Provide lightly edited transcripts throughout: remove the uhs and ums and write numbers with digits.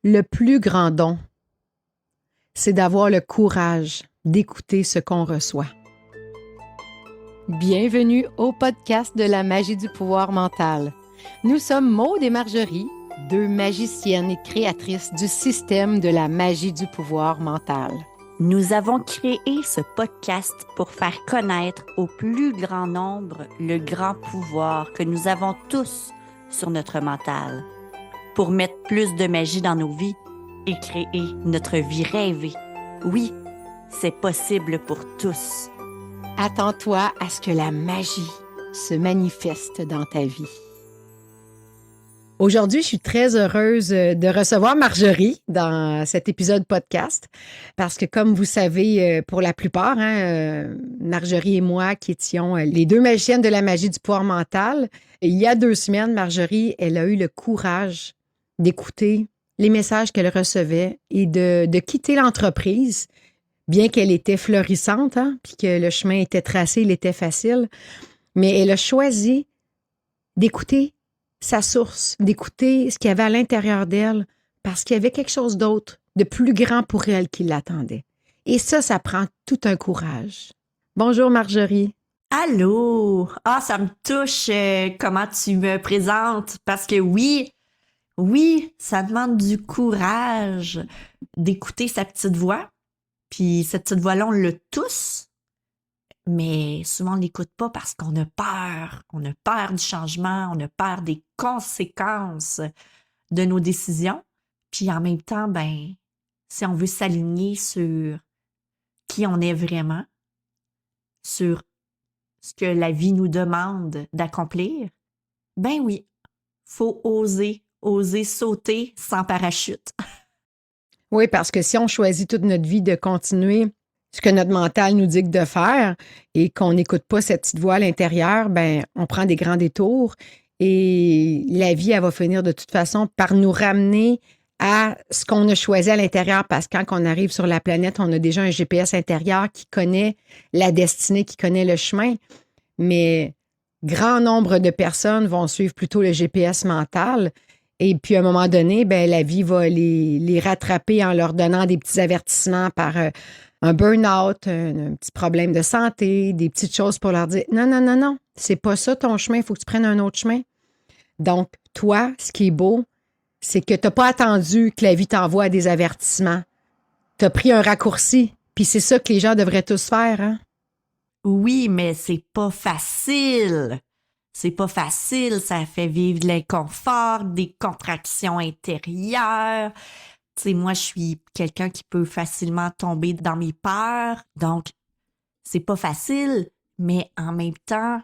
Le plus grand don, c'est d'avoir le courage d'écouter ce qu'on reçoit. Bienvenue au podcast de la magie du pouvoir mental. Nous sommes Maude et Marjorie, deux magiciennes et créatrices du système de la magie du pouvoir mental. Nous avons créé ce podcast pour faire connaître au plus grand nombre le grand pouvoir que nous avons tous sur notre mental, pour mettre plus de magie dans nos vies et créer notre vie rêvée. Oui, c'est possible pour tous. Attends-toi à ce que la magie se manifeste dans ta vie. Aujourd'hui, je suis très heureuse de recevoir Marjorie dans cet épisode podcast parce que, comme vous savez, pour la plupart, Marjorie et moi qui étions les deux magiciennes de la magie du pouvoir mental, il y a 2 semaines, Marjorie, elle a eu le courage d'écouter les messages qu'elle recevait et de quitter l'entreprise, bien qu'elle était florissante, puis que le chemin était tracé, il était facile, mais elle a choisi d'écouter sa source, d'écouter ce qu'il y avait à l'intérieur d'elle, parce qu'il y avait quelque chose d'autre, de plus grand pour elle qui l'attendait. Et ça prend tout un courage. Bonjour Marjorie. Allô! Ah, ça me touche comment tu me présentes, parce que oui, ça demande du courage d'écouter sa petite voix, puis cette petite voix-là, on l'a tous. Mais souvent, on ne l'écoute pas parce qu'on a peur. On a peur du changement, on a peur des conséquences de nos décisions. Puis en même temps, si on veut s'aligner sur qui on est vraiment, sur ce que la vie nous demande d'accomplir, oui, faut oser sauter sans parachute. Oui, parce que si on choisit toute notre vie de continuer ce que notre mental nous dit de faire et qu'on n'écoute pas cette petite voix à l'intérieur, on prend des grands détours et la vie, elle va finir de toute façon par nous ramener à ce qu'on a choisi à l'intérieur parce que quand on arrive sur la planète, on a déjà un GPS intérieur qui connaît la destinée, qui connaît le chemin. Mais grand nombre de personnes vont suivre plutôt le GPS mental. Et puis, à un moment donné, la vie va les rattraper en leur donnant des petits avertissements par un burn-out, un petit problème de santé, des petites choses pour leur dire « Non, c'est pas ça ton chemin, il faut que tu prennes un autre chemin. » Donc, toi, ce qui est beau, c'est que tu n'as pas attendu que la vie t'envoie des avertissements. Tu as pris un raccourci, puis c'est ça que les gens devraient tous faire, hein? Oui, mais c'est pas facile. C'est pas facile, ça fait vivre de l'inconfort, des contractions intérieures. Tu sais, moi, je suis quelqu'un qui peut facilement tomber dans mes peurs, donc c'est pas facile, mais en même temps,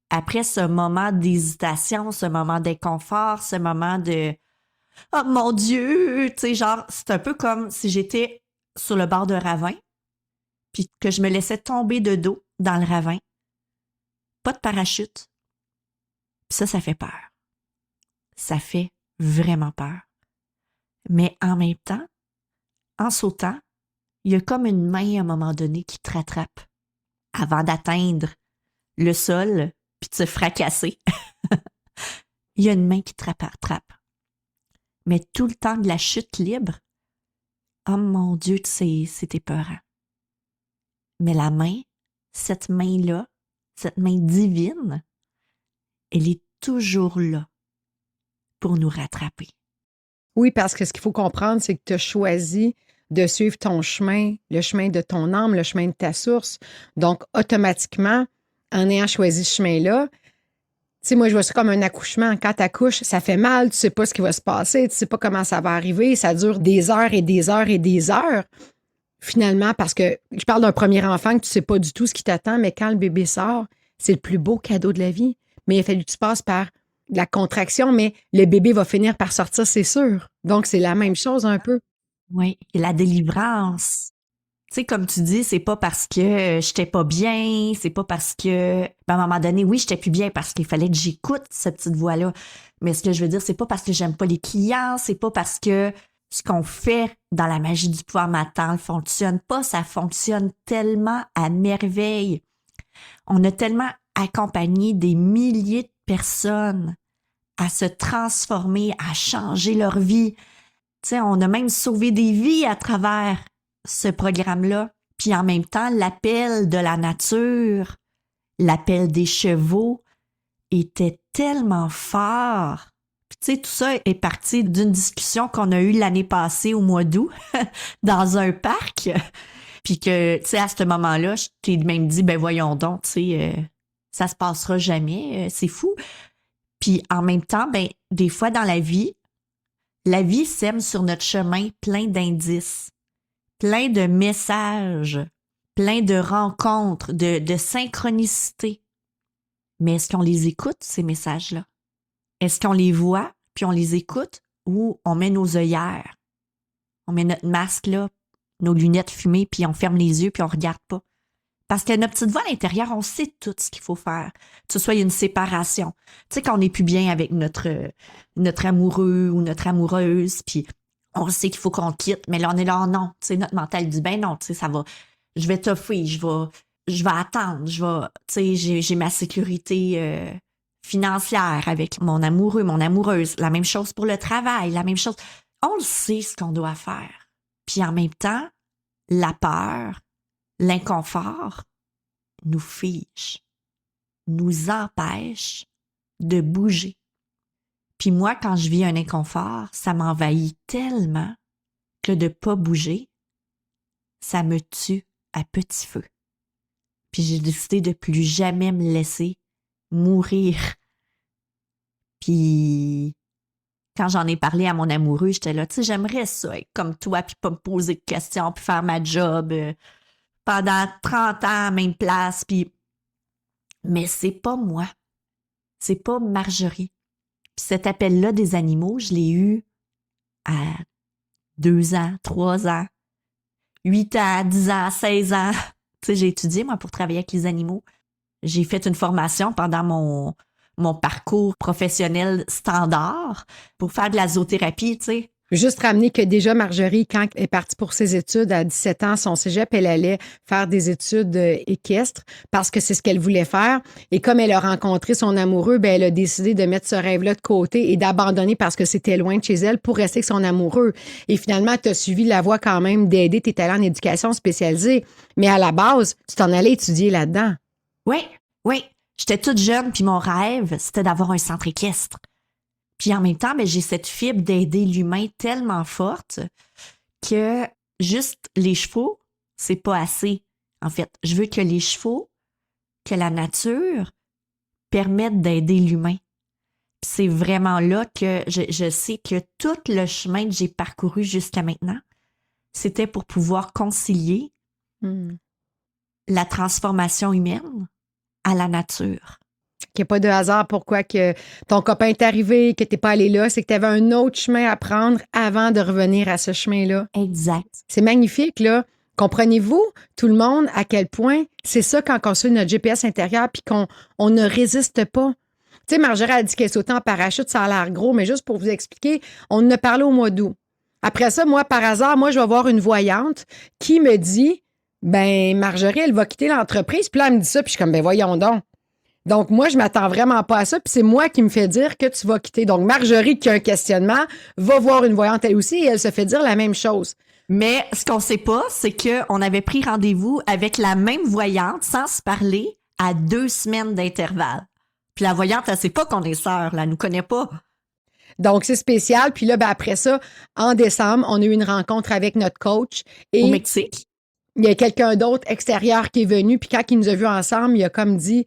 après ce moment d'hésitation, ce moment d'inconfort, ce moment de « Oh mon Dieu! » Tu sais, genre, c'est un peu comme si j'étais sur le bord d'un ravin, puis que je me laissais tomber de dos dans le ravin. Pas de parachute. Puis ça fait peur. Ça fait vraiment peur. Mais en même temps, en sautant, il y a comme une main à un moment donné qui te rattrape avant d'atteindre le sol puis de se fracasser. Il y a une main qui te rattrape. Mais tout le temps de la chute libre, oh mon Dieu, c'est épeurant. Mais la main, cette main-là, cette main divine, elle est toujours là pour nous rattraper. Oui, parce que ce qu'il faut comprendre, c'est que tu as choisi de suivre ton chemin, le chemin de ton âme, le chemin de ta source. Donc, automatiquement, en ayant choisi ce chemin-là, tu sais, moi, je vois ça comme un accouchement. Quand tu accouches, ça fait mal, tu sais pas ce qui va se passer, tu sais pas comment ça va arriver, ça dure des heures et des heures et des heures. Finalement, parce que je parle d'un premier enfant que tu sais pas du tout ce qui t'attend, mais quand le bébé sort, c'est le plus beau cadeau de la vie. Mais il a fallu que tu passes par de la contraction, mais le bébé va finir par sortir, c'est sûr. Donc, c'est la même chose un peu. Oui, et la délivrance. Tu sais, comme tu dis, c'est pas parce que j'étais pas bien, c'est pas parce que, à un moment donné, oui, j'étais plus bien parce qu'il fallait que j'écoute cette petite voix-là. Mais ce que je veux dire, c'est pas parce que j'aime pas les clients, c'est pas parce que ce qu'on fait dans la magie du pouvoir mental fonctionne pas, ça fonctionne tellement à merveille. On a tellement accompagné des milliers de personnes à se transformer, à changer leur vie, Tu sais, on a même sauvé des vies à travers ce programme-là. Puis en même temps, l'appel de la nature, l'appel des chevaux était tellement fort. Puis tu sais, tout ça est parti d'une discussion qu'on a eue l'année passée au mois d'août dans un parc. Puis que, tu sais, à ce moment-là, je t'ai même dit, ben voyons donc, tu sais, ça se passera jamais, c'est fou. Puis en même temps, ben des fois dans la vie sème sur notre chemin plein d'indices, plein de messages, plein de rencontres, de synchronicités. Mais est-ce qu'on les écoute, ces messages-là? Est-ce qu'on les voit, puis on les écoute, ou on met nos œillères? On met notre masque, là, nos lunettes fumées, puis on ferme les yeux, puis on regarde pas. Parce que notre petite voix à l'intérieur, on sait tout ce qu'il faut faire. Que ce soit une séparation. Tu sais, quand on n'est plus bien avec notre amoureux ou notre amoureuse, puis on sait qu'il faut qu'on quitte, mais là, on est là, non. Tu sais, notre mental dit, ben non, tu sais, ça va, je vais toffer, je vais attendre, tu sais, j'ai ma sécurité financière avec mon amoureux, mon amoureuse. La même chose pour le travail, la même chose. On le sait ce qu'on doit faire. Puis en même temps, la peur, l'inconfort nous fige, nous empêche de bouger. Puis moi, quand je vis un inconfort, ça m'envahit tellement que de pas bouger, ça me tue à petit feu. Puis j'ai décidé de plus jamais me laisser mourir. Puis quand j'en ai parlé à mon amoureux, j'étais là, tu sais, j'aimerais ça, être comme toi, puis pas me poser de questions, puis faire ma job pendant 30 ans à même place, puis... Mais c'est pas moi. C'est pas Marjorie. Puis cet appel-là des animaux, je l'ai eu à 2 ans, 3 ans, 8 ans, 10 ans, 16 ans. Tu sais, j'ai étudié, moi, pour travailler avec les animaux. J'ai fait une formation pendant mon parcours professionnel standard pour faire de la zoothérapie, tu sais. Juste ramener que déjà, Marjorie, quand elle est partie pour ses études à 17 ans, son cégep, elle allait faire des études équestres parce que c'est ce qu'elle voulait faire. Et comme elle a rencontré son amoureux, ben elle a décidé de mettre ce rêve-là de côté et d'abandonner parce que c'était loin de chez elle pour rester avec son amoureux. Et finalement, tu as suivi la voie quand même d'aider tes talents en éducation spécialisée. Mais à la base, tu t'en allais étudier là-dedans. Oui. J'étais toute jeune, puis mon rêve, c'était d'avoir un centre équestre. Puis en même temps, ben, j'ai cette fibre d'aider l'humain tellement forte que juste les chevaux, c'est pas assez. En fait, je veux que les chevaux, que la nature permettent d'aider l'humain. Puis c'est vraiment là que je sais que tout le chemin que j'ai parcouru jusqu'à maintenant, c'était pour pouvoir concilier la transformation humaine à la nature. Qu'il n'y a pas de hasard pourquoi que ton copain est arrivé, que tu n'es pas allé là, c'est que tu avais un autre chemin à prendre avant de revenir à ce chemin-là. Exact. C'est magnifique, là. Comprenez-vous, tout le monde, à quel point c'est ça quand on suit notre GPS intérieur puis qu'on ne résiste pas. Tu sais, Marjorie a dit qu'elle sautait en parachute, ça a l'air gros, mais juste pour vous expliquer, on en a parlé au mois d'août. Après ça, moi, par hasard, je vais voir une voyante qui me dit, ben Marjorie, elle va quitter l'entreprise. Puis là, elle me dit ça, puis je suis comme, ben voyons donc. Donc, moi, je m'attends vraiment pas à ça. Puis c'est moi qui me fais dire que tu vas quitter. Donc, Marjorie, qui a un questionnement, va voir une voyante elle aussi et elle se fait dire la même chose. Mais ce qu'on sait pas, c'est qu'on avait pris rendez-vous avec la même voyante sans se parler à 2 semaines d'intervalle. Puis la voyante, elle sait pas qu'on est sœurs, là, elle nous connaît pas. Donc, c'est spécial. Puis là, ben, après ça, en décembre, on a eu une rencontre avec notre coach. Et au Mexique. Il y a quelqu'un d'autre extérieur qui est venu. Puis quand il nous a vus ensemble, il a comme dit...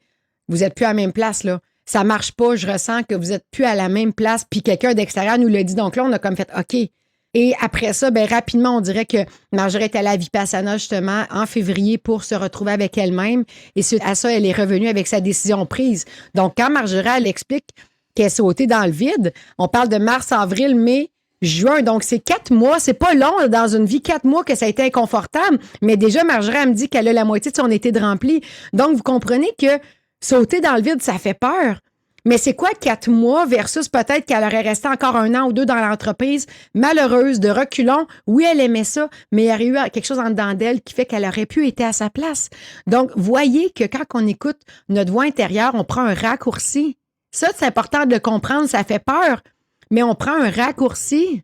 Vous n'êtes plus à la même place, là. Ça marche pas. Je ressens que vous n'êtes plus à la même place. Puis quelqu'un d'extérieur nous l'a dit. Donc là, on a comme fait OK. Et après ça, ben rapidement, on dirait que Marjorie est allée à Vipassana, justement, en février pour se retrouver avec elle-même. Et suite à ça, elle est revenue avec sa décision prise. Donc, quand Marjorie, elle explique qu'elle est sautée dans le vide, on parle de mars, avril, mai, juin. Donc, c'est 4 mois. C'est pas long dans une vie, 4 mois que ça a été inconfortable. Mais déjà, Marjorie, elle me dit qu'elle a la moitié de son été de rempli. Donc, vous comprenez que sauter dans le vide, ça fait peur. Mais c'est quoi 4 mois versus peut-être qu'elle aurait resté encore 1 an ou 2 dans l'entreprise, malheureuse, de reculons. Oui, elle aimait ça, mais il y aurait eu quelque chose en dedans d'elle qui fait qu'elle aurait pu être à sa place. Donc, voyez que quand on écoute notre voix intérieure, on prend un raccourci. Ça, c'est important de le comprendre, ça fait peur, mais on prend un raccourci.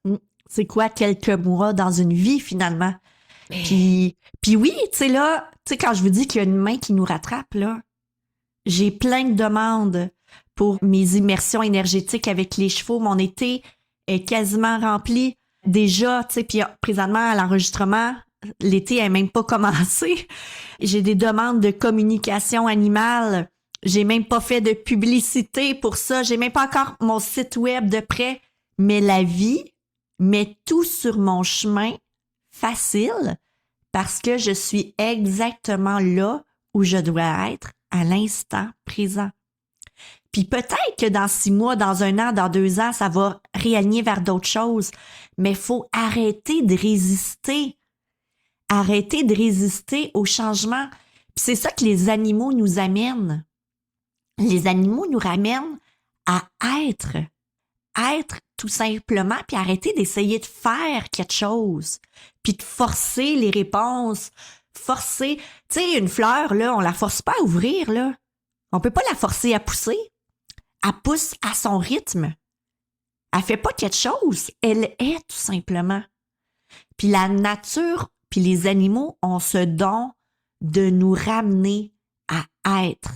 Mm. C'est quoi quelques mois dans une vie, finalement? Puis oui, tu sais, là, tu sais, quand je vous dis qu'il y a une main qui nous rattrape, là, j'ai plein de demandes pour mes immersions énergétiques avec les chevaux. Mon été est quasiment rempli. Déjà, tu sais, puis présentement, à l'enregistrement, l'été n'est même pas commencé. J'ai des demandes de communication animale. J'ai même pas fait de publicité pour ça. J'ai même pas encore mon site web de prêt. Mais la vie met tout sur mon chemin facile parce que je suis exactement là où je dois être à l'instant présent. Puis peut-être que dans 6 mois, dans 1 an, dans 2 ans, ça va réaligner vers d'autres choses. Mais il faut arrêter de résister. Arrêter de résister au changement. Puis c'est ça que les animaux nous amènent. Les animaux nous ramènent à être. Être tout simplement, puis arrêter d'essayer de faire quelque chose. Puis de forcer les réponses. Forcer. Tu sais, une fleur, là, on la force pas à ouvrir, là. On peut pas la forcer à pousser. Elle pousse à son rythme. Elle fait pas quelque chose. Elle est tout simplement. Puis la nature, puis les animaux ont ce don de nous ramener à être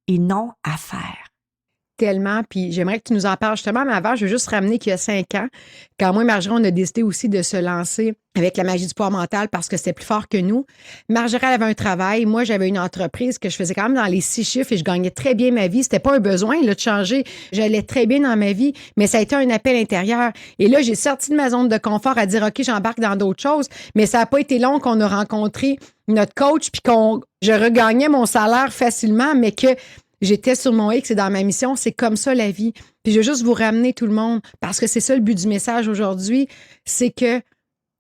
et non à faire. Tellement, puis j'aimerais que tu nous en parles justement, mais avant, je veux juste ramener qu'il y a 5 ans, quand moi et Marjorie, on a décidé aussi de se lancer avec la magie du poids mental parce que c'était plus fort que nous. Marjorie, elle avait un travail, moi, j'avais une entreprise que je faisais quand même dans les 6 chiffres et je gagnais très bien ma vie. C'était pas un besoin là, de changer, j'allais très bien dans ma vie, mais ça a été un appel intérieur. Et là, j'ai sorti de ma zone de confort à dire, OK, j'embarque dans d'autres choses, mais ça n'a pas été long qu'on a rencontré notre coach puis je regagnais mon salaire facilement, mais que j'étais sur mon X et dans ma mission, c'est comme ça la vie. Puis je veux juste vous ramener tout le monde, parce que c'est ça le but du message aujourd'hui, c'est que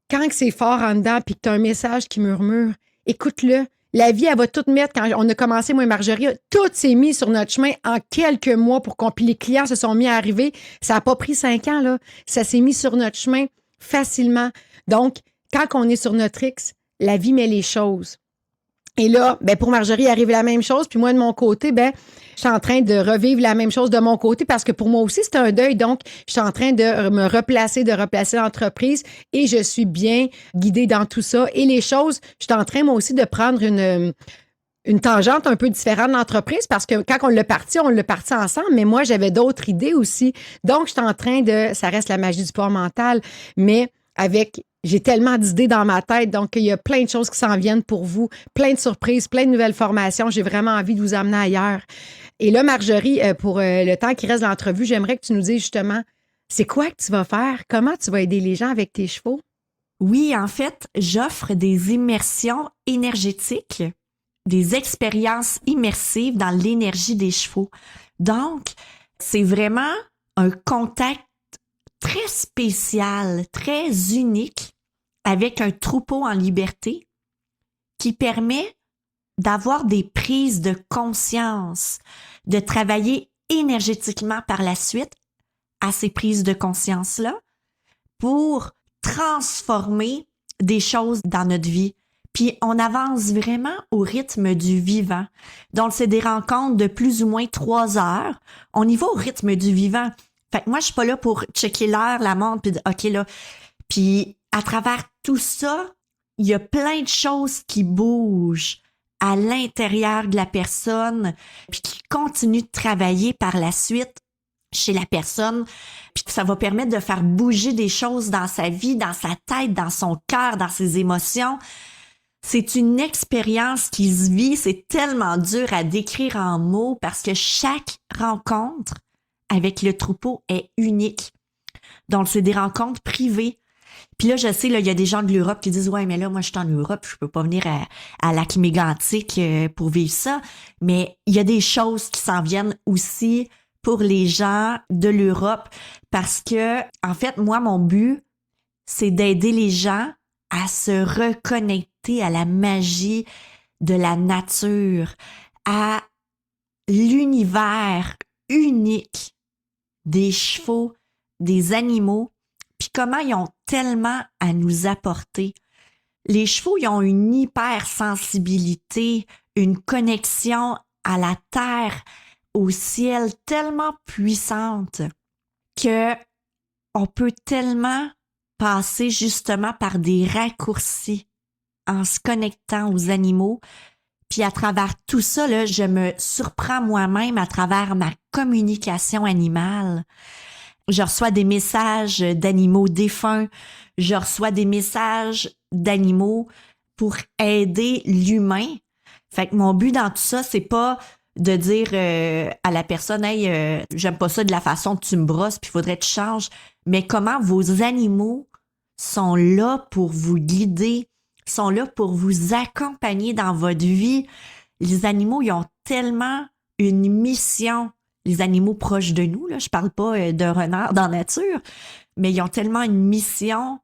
quand c'est fort en dedans puis que tu as un message qui murmure, écoute-le. La vie, elle va tout mettre. Quand on a commencé, moi et Marjorie, tout s'est mis sur notre chemin en quelques mois puis les clients se sont mis à arriver. Ça n'a pas pris 5 ans, là. Ça s'est mis sur notre chemin facilement. Donc, quand on est sur notre X, la vie met les choses. Et là, ben pour Marjorie, arrive la même chose. Puis moi, de mon côté, ben je suis en train de revivre la même chose de mon côté parce que pour moi aussi, c'est un deuil. Donc, je suis en train de me replacer l'entreprise et je suis bien guidée dans tout ça. Et les choses, je suis en train, moi aussi, de prendre une tangente un peu différente de l'entreprise parce que quand on l'a parti ensemble, mais moi, j'avais d'autres idées aussi. Donc, je suis en train ça reste la magie du sport mental, mais j'ai tellement d'idées dans ma tête, donc il y a plein de choses qui s'en viennent pour vous, plein de surprises, plein de nouvelles formations. J'ai vraiment envie de vous amener ailleurs. Et là, Marjorie, pour le temps qui reste de l'entrevue, j'aimerais que tu nous dises justement, c'est quoi que tu vas faire? Comment tu vas aider les gens avec tes chevaux? Oui, en fait, j'offre des immersions énergétiques, des expériences immersives dans l'énergie des chevaux. Donc, c'est vraiment un contact très spécial, très unique avec un troupeau en liberté qui permet d'avoir des prises de conscience, de travailler énergétiquement par la suite à ces prises de conscience-là pour transformer des choses dans notre vie. Puis on avance vraiment au rythme du vivant. Donc c'est des rencontres de plus ou moins 3 heures. On y va au rythme du vivant. Fait que moi, je suis pas là pour checker l'heure, la montre, puis OK, là. Puis à travers tout ça, il y a plein de choses qui bougent à l'intérieur de la personne, puis qui continuent de travailler par la suite chez la personne, puis ça va permettre de faire bouger des choses dans sa vie, dans sa tête, dans son cœur, dans ses émotions. C'est une expérience qui se vit, c'est tellement dur à décrire en mots parce que chaque rencontre avec le troupeau est unique. Donc, c'est des rencontres privées. Puis là, je sais, là, il y a des gens de l'Europe qui disent « Ouais, mais là, moi, je suis en Europe, je peux pas venir à Lac Mégantic pour vivre ça. » Mais il y a des choses qui s'en viennent aussi pour les gens de l'Europe parce que, en fait, moi, mon but, c'est d'aider les gens à se reconnecter à la magie de la nature, à l'univers unique des chevaux, des animaux, puis comment ils ont tellement à nous apporter. Les chevaux, ils ont une hypersensibilité, une connexion à la terre, au ciel tellement puissante que on peut tellement passer justement par des raccourcis en se connectant aux animaux. Puis à travers tout ça, là, je me surprends moi-même à travers ma communication animale. Je reçois des messages d'animaux défunts, je reçois des messages d'animaux pour aider l'humain. Fait que mon but dans tout ça, c'est pas de dire à la personne « Hey, j'aime pas ça de la façon que tu me brosses, puis il faudrait que tu changes. » Mais comment vos animaux sont là pour vous guider, sont là pour vous accompagner dans votre vie. Les animaux, ils ont tellement une mission. Les animaux proches de nous, là, je parle pas d'un renard dans la nature, mais ils ont tellement une mission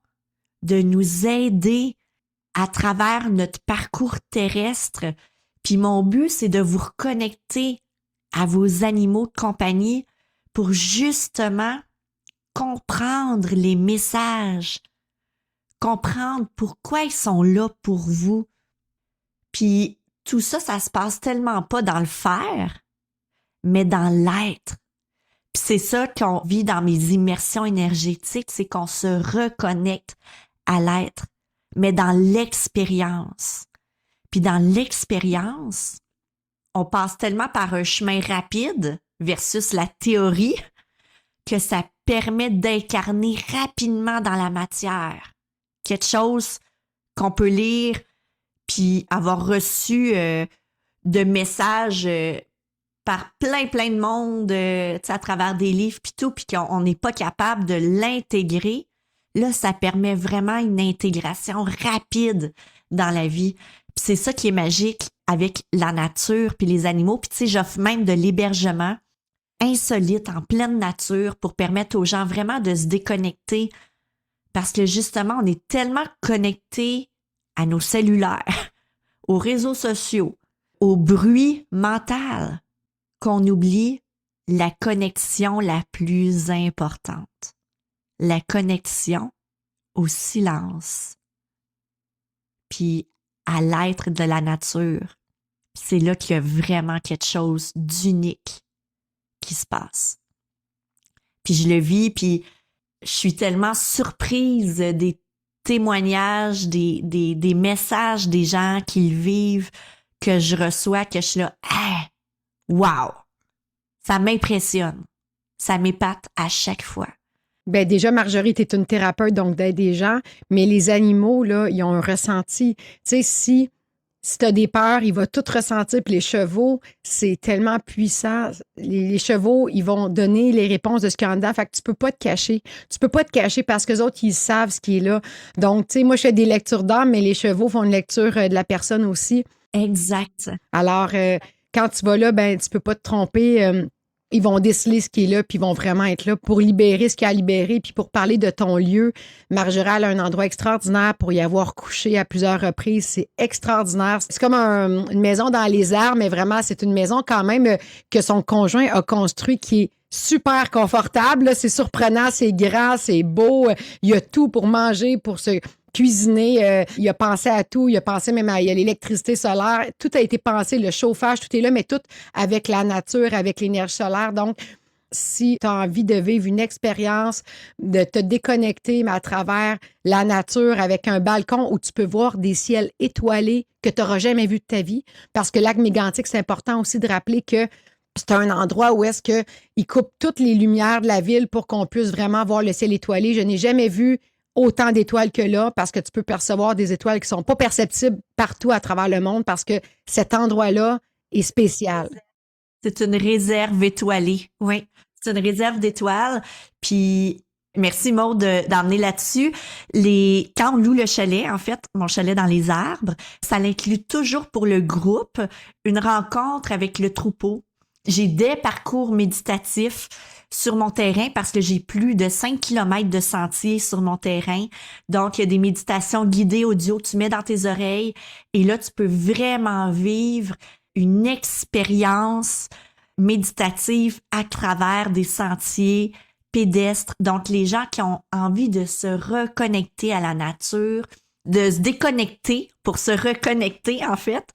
de nous aider à travers notre parcours terrestre. Puis mon but, c'est de vous reconnecter à vos animaux de compagnie pour justement comprendre les messages, comprendre pourquoi ils sont là pour vous. Puis tout ça, ça se passe tellement pas dans le faire, mais dans l'être. Puis c'est ça qu'on vit dans mes immersions énergétiques, c'est qu'on se reconnecte à l'être, mais dans l'expérience. Puis dans l'expérience, on passe tellement par un chemin rapide versus la théorie que ça permet d'incarner rapidement dans la matière quelque chose qu'on peut lire puis avoir reçu de messages par plein de monde à travers des livres puis tout, puis qu'on n'est pas capable de l'intégrer. Là, ça permet vraiment une intégration rapide dans la vie. Puis c'est ça qui est magique avec la nature puis les animaux. Puis tu sais, j'offre même de l'hébergement insolite en pleine nature pour permettre aux gens vraiment de se déconnecter parce que justement, on est tellement connectés à nos cellulaires, aux réseaux sociaux, au bruit mental qu'on oublie la connexion la plus importante, la connexion au silence, puis à l'être de la nature. C'est là qu'il y a vraiment quelque chose d'unique qui se passe. Puis je le vis, puis je suis tellement surprise des témoignages, des messages des gens qui le vivent, que je reçois, que je suis là, hey, wow! Ça m'impressionne. Ça m'épate à chaque fois. Ben déjà, Marjorie, tu es une thérapeute, donc d'aide des gens, mais les animaux, là, ils ont un ressenti. Tu sais, si tu as des peurs, il va tout ressentir. Puis les chevaux, c'est tellement puissant. Les chevaux, ils vont donner les réponses de ce qu'il y a en dedans. Fait que tu peux pas te cacher. Tu peux pas te cacher parce que les autres, ils savent ce qui est là. Donc, tu sais, moi, je fais des lectures d'âme, mais les chevaux font une lecture de la personne aussi. Exact. Alors, quand tu vas là, ben tu peux pas te tromper. Ils vont déceler ce qui est là, puis ils vont vraiment être là pour libérer ce qu'il y a à libérer. Puis pour parler de ton lieu, Marjorie a un endroit extraordinaire pour y avoir couché à plusieurs reprises. C'est extraordinaire. C'est comme une maison dans les airs, mais vraiment, c'est une maison quand même que son conjoint a construit qui est super confortable. Là. C'est surprenant, c'est grand, c'est beau. Il y a tout pour manger, pour se cuisiner. Il a pensé à tout. Il a pensé même à l'électricité solaire. Tout a été pensé, le chauffage, tout est là, mais tout avec la nature, avec l'énergie solaire. Donc, si tu as envie de vivre une expérience, de te déconnecter, mais à travers la nature, avec un balcon où tu peux voir des ciels étoilés que tu n'auras jamais vus de ta vie, parce que lac Mégantic, c'est important aussi de rappeler que c'est un endroit où est-ce qu'il coupe toutes les lumières de la ville pour qu'on puisse vraiment voir le ciel étoilé. Je n'ai jamais vu autant d'étoiles que là, parce que tu peux percevoir des étoiles qui ne sont pas perceptibles partout à travers le monde, parce que cet endroit-là est spécial. C'est une réserve étoilée, oui. C'est une réserve d'étoiles. Puis, merci Maud d'emmener là-dessus. Quand on loue le chalet, en fait, mon chalet dans les arbres, ça l'inclut toujours pour le groupe une rencontre avec le troupeau. J'ai des parcours méditatifs sur mon terrain parce que j'ai plus de 5 km de sentiers sur mon terrain. Donc, il y a des méditations guidées audio que tu mets dans tes oreilles et là, tu peux vraiment vivre une expérience méditative à travers des sentiers pédestres. Donc, les gens qui ont envie de se reconnecter à la nature, de se déconnecter pour se reconnecter, en fait,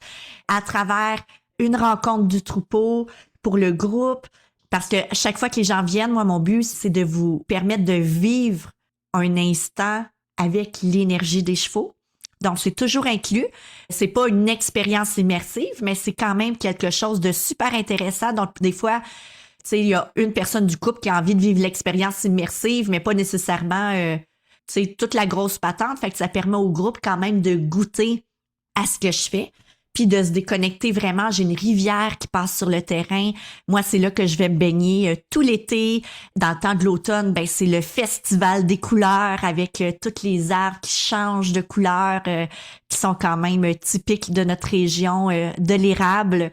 à travers une rencontre du troupeau pour le groupe. Parce que chaque fois que les gens viennent, moi, mon but, c'est de vous permettre de vivre un instant avec l'énergie des chevaux. Donc, c'est toujours inclus. C'est pas une expérience immersive, mais c'est quand même quelque chose de super intéressant. Donc, des fois, tu sais, il y a une personne du couple qui a envie de vivre l'expérience immersive, mais pas nécessairement, tu sais, toute la grosse patente. Fait que ça permet au groupe quand même de goûter à ce que je fais, puis de se déconnecter vraiment. J'ai une rivière qui passe sur le terrain. Moi, c'est là que je vais me baigner tout l'été. Dans le temps de l'automne, ben c'est le festival des couleurs avec toutes les arbres qui changent de couleur, qui sont quand même typiques de notre région, de l'érable.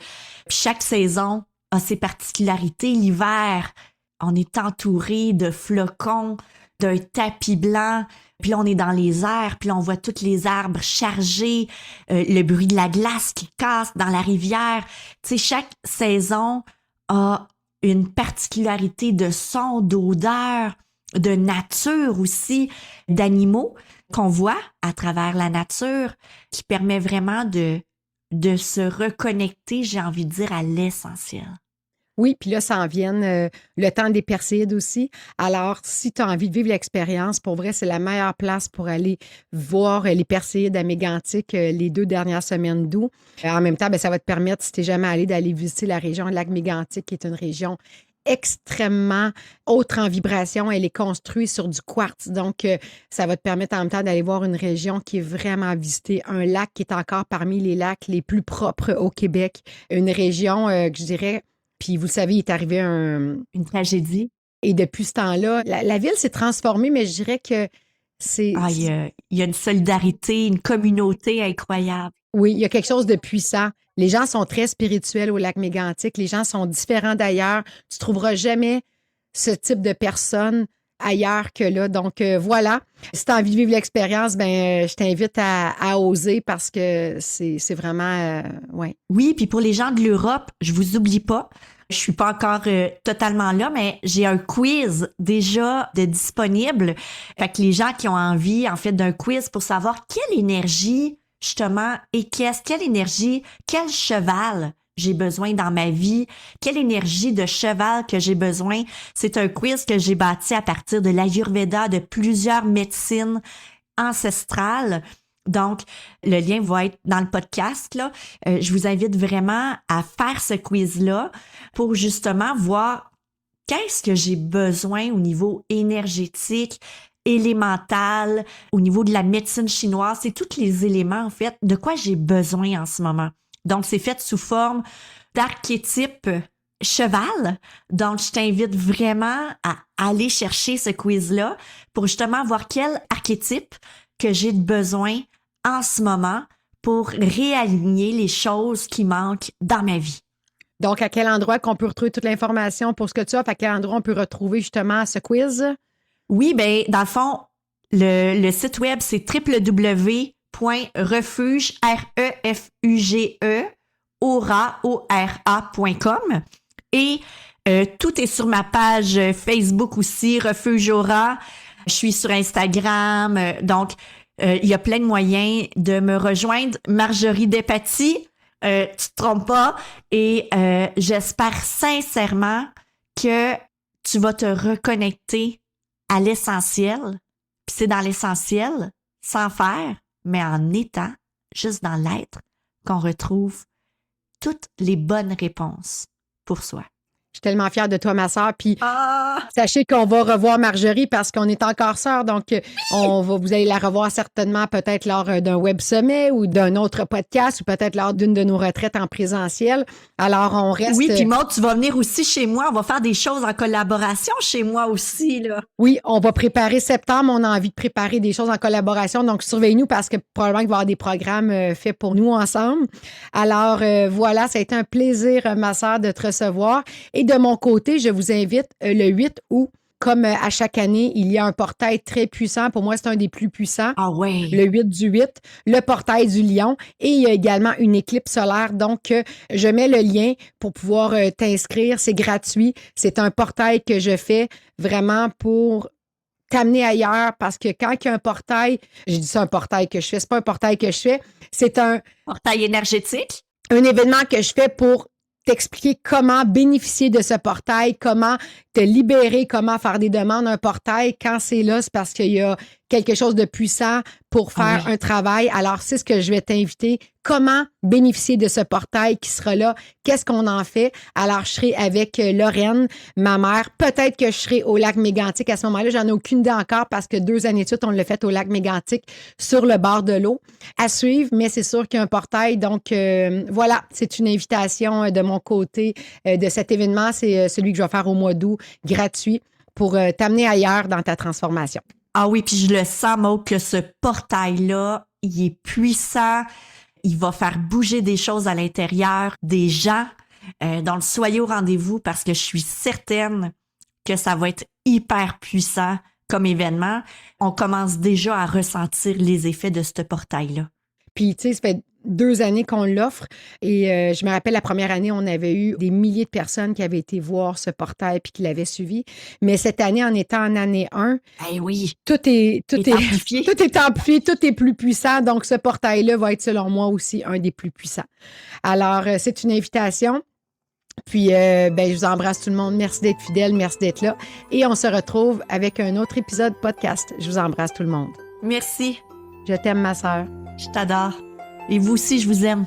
Puis chaque saison a ses particularités. L'hiver, on est entouré de flocons, d'un tapis blanc. Puis là, on est dans les airs, puis là, on voit tous les arbres chargés, le bruit de la glace qui casse dans la rivière. Tu sais, chaque saison a une particularité de son, d'odeur, de nature aussi, d'animaux qu'on voit à travers la nature, qui permet vraiment de se reconnecter, j'ai envie de dire, à l'essentiel. Oui, puis là, ça en vient le temps des Perséides aussi. Alors, si tu as envie de vivre l'expérience, pour vrai, c'est la meilleure place pour aller voir les Perséides à Mégantic les 2 dernières semaines d'août. En même temps, ben, ça va te permettre, si tu n'es jamais allé, d'aller visiter la région de Lac-Mégantic, qui est une région extrêmement haute en vibration. Elle est construite sur du quartz. Donc, ça va te permettre en même temps d'aller voir une région qui est vraiment visitée. Un lac qui est encore parmi les lacs les plus propres au Québec. Une région que je dirais... Puis, vous le savez, il est arrivé une tragédie. Et depuis ce temps-là, la ville s'est transformée, mais je dirais que c'est... Ah, il y a une solidarité, une communauté incroyable. Oui, il y a quelque chose de puissant. Les gens sont très spirituels au lac Mégantic. Les gens sont différents d'ailleurs. Tu ne trouveras jamais ce type de personnes ailleurs que là. Donc, voilà. Si tu as envie de vivre l'expérience, ben, je t'invite à oser parce que c'est vraiment... ouais. Oui, puis pour les gens de l'Europe, je vous oublie pas. Je suis pas encore totalement là, mais j'ai un quiz déjà de disponible. Fait que les gens qui ont envie, en fait, d'un quiz pour savoir quelle énergie, justement, quelle énergie, quel cheval j'ai besoin dans ma vie, quelle énergie de cheval que j'ai besoin. C'est un quiz que j'ai bâti à partir de l'Ayurveda, de plusieurs médecines ancestrales. Donc, le lien va être dans le podcast, là. Je vous invite vraiment à faire ce quiz-là pour justement voir qu'est-ce que j'ai besoin au niveau énergétique, élémental, au niveau de la médecine chinoise. C'est tous les éléments, en fait, de quoi j'ai besoin en ce moment. Donc, c'est fait sous forme d'archétype cheval. Donc, je t'invite vraiment à aller chercher ce quiz-là pour justement voir quel archétype que j'ai de besoin en ce moment pour réaligner les choses qui manquent dans ma vie. Donc, à quel endroit qu'on peut retrouver toute l'information pour ce que tu as, à quel endroit on peut retrouver justement ce quiz? Oui, bien, dans le fond, le site web, c'est www.refuge, aura.com et tout est sur ma page Facebook aussi, Refuge Aura. Je suis sur Instagram, donc il y a plein de moyens de me rejoindre. Marjorie Despatie, tu te trompes pas. Et j'espère sincèrement que tu vas te reconnecter à l'essentiel. Puis c'est dans l'essentiel, sans faire, mais en étant, juste dans l'être, qu'on retrouve toutes les bonnes réponses pour soi. Je suis tellement fière de toi, ma sœur. Puis, sachez qu'on va revoir Marjorie parce qu'on est encore sœurs. Donc, vous allez la revoir certainement peut-être lors d'un web sommet ou d'un autre podcast ou peut-être lors d'une de nos retraites en présentiel. Alors, on reste... Oui, puis Maud, tu vas venir aussi chez moi. On va faire des choses en collaboration chez moi aussi, là. Oui, on va préparer septembre. On a envie de préparer des choses en collaboration. Donc, surveille-nous parce que probablement qu'il va y avoir des programmes faits pour nous ensemble. Alors, voilà, ça a été un plaisir, ma sœur, de te recevoir. Et de mon côté, je vous invite le 8 août. Comme à chaque année, il y a un portail très puissant. Pour moi, c'est un des plus puissants. Ah ouais. Le 8/8, le portail du lion. Et il y a également une éclipse solaire. Donc, je mets le lien pour pouvoir t'inscrire. C'est gratuit. C'est un portail que je fais vraiment pour t'amener ailleurs parce que quand il y a un portail, j'ai dit ça, un portail que je fais, c'est pas un portail que je fais, c'est un portail énergétique. Un événement que je fais pour t'expliquer comment bénéficier de ce portail, comment te libérer, comment faire des demandes, un portail. Quand c'est là, c'est parce qu'il y a quelque chose de puissant pour faire un travail. Alors, c'est ce que je vais t'inviter. Comment bénéficier de ce portail qui sera là? Qu'est-ce qu'on en fait? Alors, je serai avec Lorraine, ma mère. Peut-être que je serai au lac Mégantic à ce moment-là. J'en ai aucune idée encore parce que 2 années de suite, on l'a fait au lac Mégantic sur le bord de l'eau. À suivre, mais c'est sûr qu'il y a un portail. Donc, voilà, c'est une invitation de mon côté de cet événement. C'est celui que je vais faire au mois d'août, gratuit, pour t'amener ailleurs dans ta transformation. Ah oui, puis je le sens, Maud, que ce portail-là, il est puissant. Il va faire bouger des choses à l'intérieur des gens. Donc, soyez au rendez-vous parce que je suis certaine que ça va être hyper puissant comme événement. On commence déjà à ressentir les effets de ce portail-là. Puis, tu sais, ça fait 2 années qu'on l'offre et je me rappelle la première année, on avait eu des milliers de personnes qui avaient été voir ce portail puis qui l'avaient suivi. Mais cette année, en étant en année 1, Eh oui, tout est amplifié. tout est amplifié, tout est plus puissant. Donc, ce portail-là va être, selon moi, aussi un des plus puissants. Alors, c'est une invitation. Puis, je vous embrasse tout le monde. Merci d'être fidèle, merci d'être là. Et on se retrouve avec un autre épisode podcast. Je vous embrasse tout le monde. Merci. Je t'aime, ma sœur. Je t'adore. Et vous aussi, je vous aime.